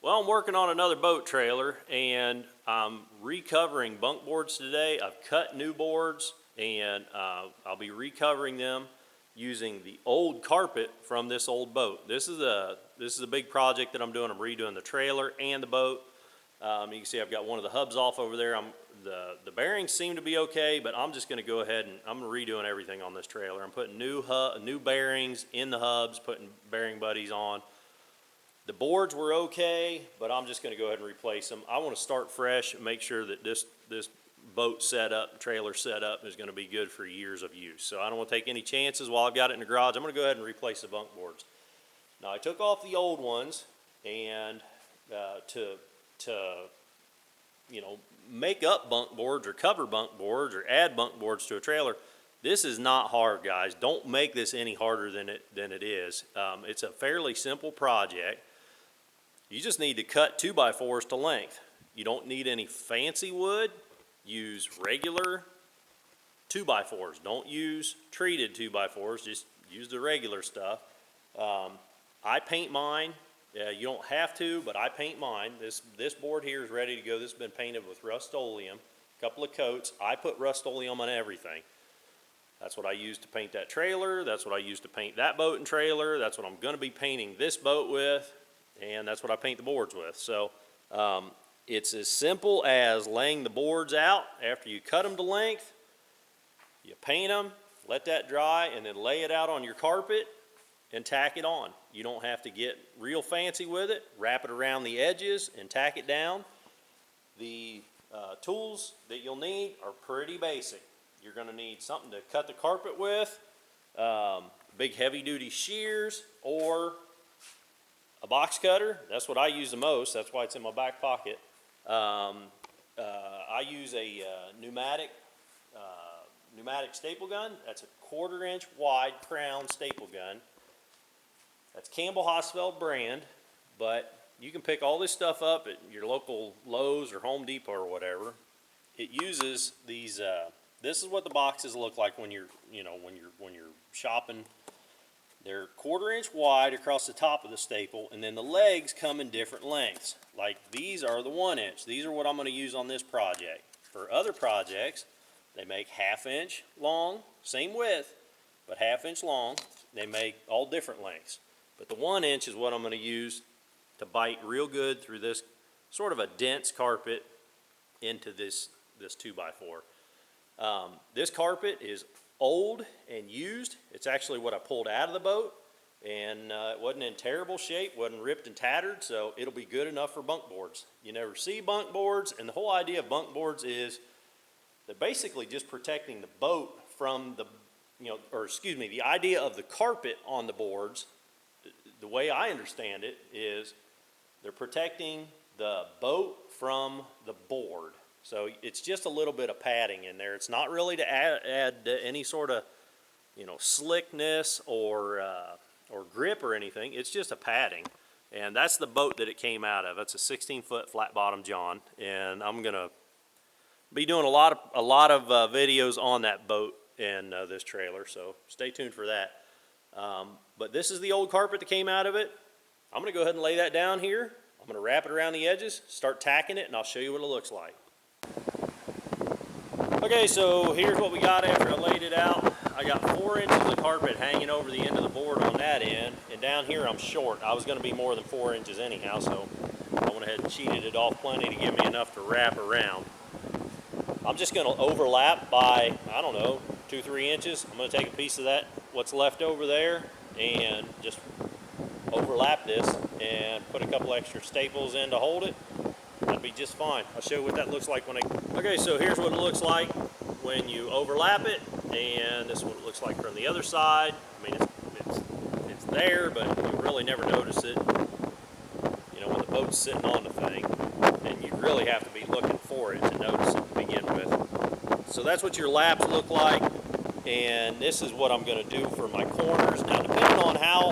Well, I'm working on another boat trailer, and I'm recovering bunk boards today. I've cut new boards, and I'll be recovering them using the old carpet from this old boat. This is a big project that I'm doing. I'm redoing the trailer and the boat. You can see I've got one of the hubs off over there. The bearings seem to be okay, but I'm just going to go ahead and I'm redoing everything on this trailer. I'm putting new bearings in the hubs, putting bearing buddies on. The boards were okay, but I'm just going to go ahead and replace them. I want to start fresh and make sure that this boat setup, trailer setup, is going to be good for years of use. So I don't want to take any chances while I've got it in the garage. I'm going to go ahead and replace the bunk boards. Now I took off the old ones, and to make up bunk boards or cover bunk boards or add bunk boards to a trailer. This is not hard, guys. Don't make this any harder than it is. It's a fairly simple project. You just need to cut 2x4s to length. You don't need any fancy wood. Use regular 2x4s. Don't use treated 2x4s. Just use the regular stuff. I paint mine. You don't have to, but I paint mine. This board here is ready to go. This has been painted with Rust-Oleum, a couple of coats. I put Rust-Oleum on everything. That's what I use to paint that trailer. That's what I use to paint that boat and trailer. That's what I'm going to be painting this boat with, and that's what I paint the boards with. So it's as simple as laying the boards out after you cut them to length. You paint them, let that dry, and then lay it out on your carpet and tack it on. You don't have to get real fancy with it. Wrap it around the edges and tack it down. The tools that you'll need are pretty basic. You're going to need something to cut the carpet with, big heavy-duty shears, or a box cutter. That's what I use the most. That's why it's in my back pocket. I use a pneumatic staple gun. That's a 1/4 inch wide crown staple gun. That's Campbell Hosfeld brand, but you can pick all this stuff up at your local Lowe's or Home Depot or whatever. It uses these. This is what the boxes look like when you're shopping. They're 1/4 inch wide across the top of the staple, and then the legs come in different lengths. Like these are the 1 inch. These are what I'm going to use on this project. For other projects, they make 1/2 inch long, same width, but 1/2 inch long. They make all different lengths. But the 1 inch is what I'm going to use to bite real good through this sort of a dense carpet into this 2x4. This carpet is old and used. It's actually what I pulled out of the boat, and it wasn't in terrible shape, wasn't ripped and tattered, so it'll be good enough for bunk boards. You never see bunk boards, and the whole idea of bunk boards is they're basically just protecting the boat from the idea of the carpet on the boards. The way I understand it is they're protecting the boat from the board. So it's just a little bit of padding in there. It's not really to add any sort of, slickness or grip or anything. It's just a padding, and that's the boat that it came out of. It's a 16-foot flat bottom John, and I'm gonna be doing a lot of videos on that boat and this trailer. So stay tuned for that. But this is the old carpet that came out of it. I'm gonna go ahead and lay that down here. I'm gonna wrap it around the edges, start tacking it, and I'll show you what it looks like. Okay, so here's what we got after I laid it out. I got 4 inches of carpet hanging over the end of the board on that end, and down here I'm short. I was going to be more than 4 inches anyhow, so I went ahead and cheated it off plenty to give me enough to wrap around. I'm just going to overlap by, 2-3 inches. I'm going to take a piece of that, what's left over there, and just overlap this and put a couple extra staples in to hold it. That'd be just fine. I'll show you what that looks like when Okay, so here's what it looks like when you overlap it, and this is what it looks like from the other side. I mean, it's there, but you really never notice it. When the boat's sitting on the thing, and you really have to be looking for it to notice it to begin with. So that's what your laps look like, and this is what I'm going to do for my corners. Now, depending on how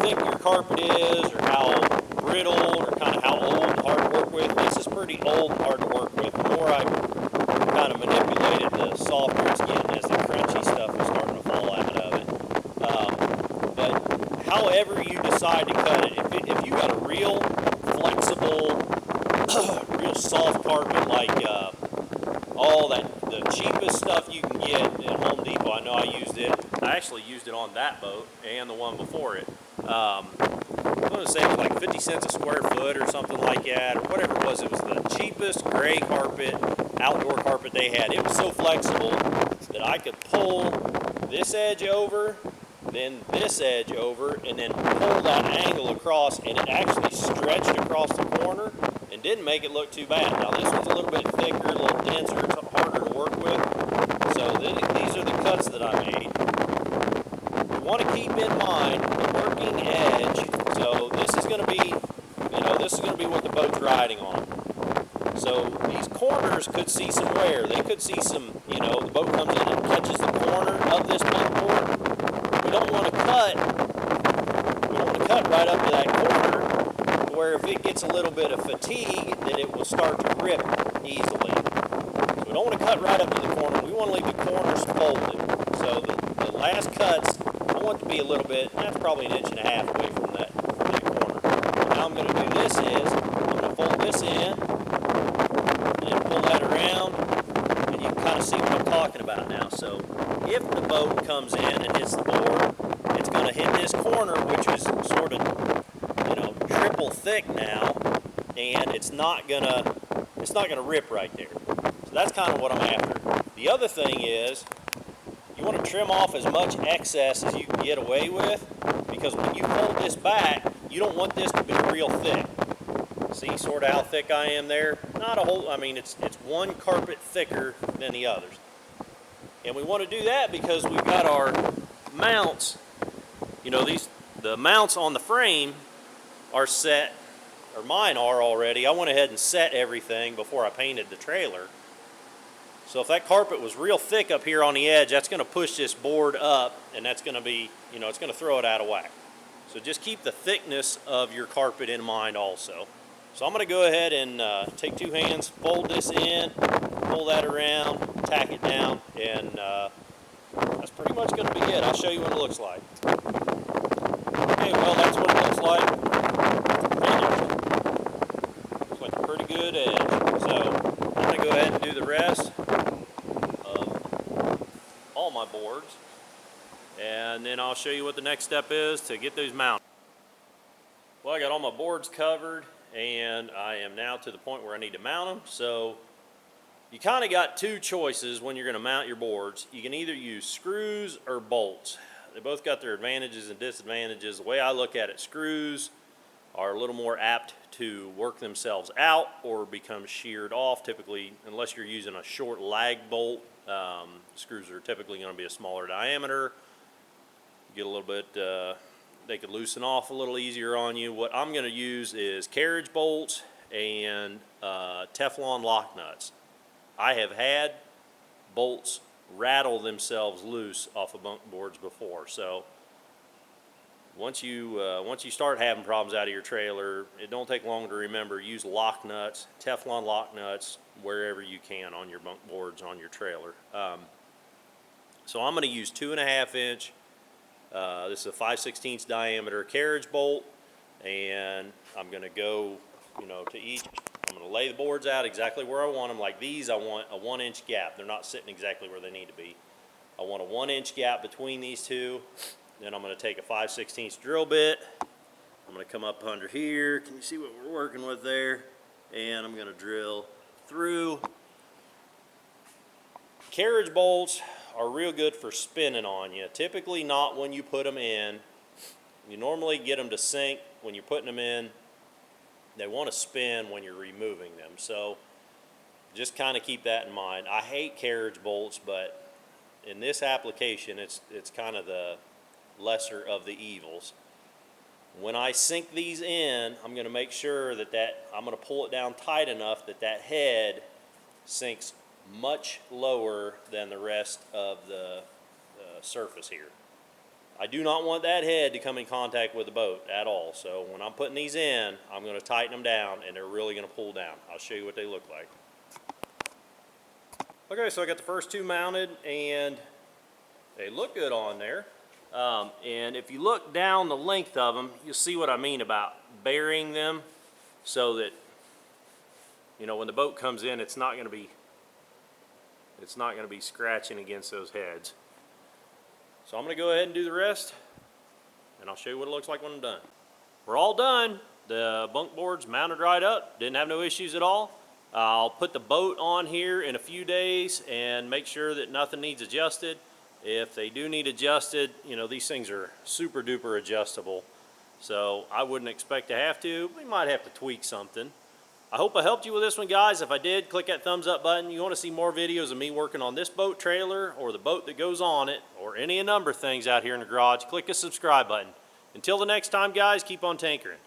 thick your carpet is, or how brittle, or kind of how old and hard to work with, this is pretty old and hard to work with. The more I kind of manipulated, the softer it's getting as the crunchy stuff is starting to fall out of it. But however you decide to cut it, if you got a real flexible soft carpet like the cheapest stuff you can get at Home Depot. I know I used it. I actually used it on that boat and the one before it. I'm going to say it was like 50 cents a square foot or something like that, or whatever it was. It was the cheapest gray carpet, outdoor carpet they had. It was so flexible that I could pull this edge over, then this edge over, and then pull that angle across, and it actually stretched across the corner and didn't make it look too bad. Now this one's a little bit thicker, a little denser, it's harder to work with. So these are the cuts that I made. You want to keep in mind the working edge. So this is going to be, this is going to be what the boat's riding on. So these corners could see some wear. They could see some, the boat comes in and catches the corner of this bunk board. We don't want to cut right up to that corner, where if it gets a little bit of fatigue, then it will start to rip easily. So we don't want to cut right up to the corner. We want to leave the corners folded. So the last cuts, I want to be a little bit, that's probably 1.5 inches away from that corner. Now I'm going to do this is, I'm going to fold this in, and pull that around, and you can kind of see what I'm talking about now. So if the boat comes in and hits the board, it's going to hit this corner, which is sort of, triple thick now, and it's not gonna rip right there. So that's kind of what I'm after. The other thing is, you want to trim off as much excess as you can get away with, because when you fold this back, you don't want this to be real thick. See sort of how thick I am there? Not a whole, it's one carpet thicker than the others. And we want to do that because we've got our mounts, the mounts on the frame are set, or mine are already. I went ahead and set everything before I painted the trailer. So if that carpet was real thick up here on the edge, that's going to push this board up, and that's going to be, it's going to throw it out of whack. So just keep the thickness of your carpet in mind also. So I'm going to go ahead and take 2 hands, fold this in, pull that around, tack it down, and that's pretty much going to be it. I'll show you what it looks like. Okay, well, that's what it looks like. Looks like a pretty good edge. So I'm going to go ahead and do the rest of all my boards, and then I'll show you what the next step is to get those mounted. Well, I got all my boards covered, and I am now to the point where I need to mount them. So you kind of got 2 choices when you're going to mount your boards. You can either use screws or bolts. They both got their advantages and disadvantages. The way I look at it, screws are a little more apt to work themselves out or become sheared off, typically, unless you're using a short lag bolt. Screws are typically going to be a smaller diameter. Get a little bit, they could loosen off a little easier on you. What I'm going to use is carriage bolts and Teflon lock nuts. I have had bolts rattle themselves loose off of bunk boards before. So once you start having problems out of your trailer, it don't take long to remember, use lock nuts, Teflon lock nuts, wherever you can on your bunk boards on your trailer. So I'm going to use 2.5 inch, this is a 5/16 diameter carriage bolt, and I'm going to go, to each. I'm going to lay the boards out exactly where I want them. Like these, I want a 1 inch gap. They're not sitting exactly where they need to be. I want a 1 inch gap between these two. Then I'm going to take a 5/16 drill bit. I'm going to come up under here. Can you see what we're working with there? And I'm going to drill through. Carriage bolts are real good for spinning on you. Typically not when you put them in. You normally get them to sink when you're putting them in. They want to spin when you're removing them. So just kind of keep that in mind. I hate carriage bolts, but in this application, it's kind of the lesser of the evils. When I sink these in, I'm going to make sure that I'm going to pull it down tight enough that that head sinks much lower than the rest of the surface here. I do not want that head to come in contact with the boat at all. So when I'm putting these in, I'm going to tighten them down, and they're really going to pull down. I'll show you what they look like. Okay, so I got the first 2 mounted, and they look good on there. And if you look down the length of them, you'll see what I mean about burying them so that you know, when the boat comes in, it's not going to be scratching against those heads. So I'm going to go ahead and do the rest, and I'll show you what it looks like when I'm done. We're all done. The bunk board's mounted right up. Didn't have no issues at all. I'll put the boat on here in a few days and make sure that nothing needs adjusted. If they do need adjusted, you know, these things are super duper adjustable. So I wouldn't expect to have to. We might have to tweak something. I hope I helped you with this one, guys. If I did, click that thumbs up button. You want to see more videos of me working on this boat trailer or the boat that goes on it or any number of things out here in the garage, click the subscribe button. Until the next time, guys, keep on tankering.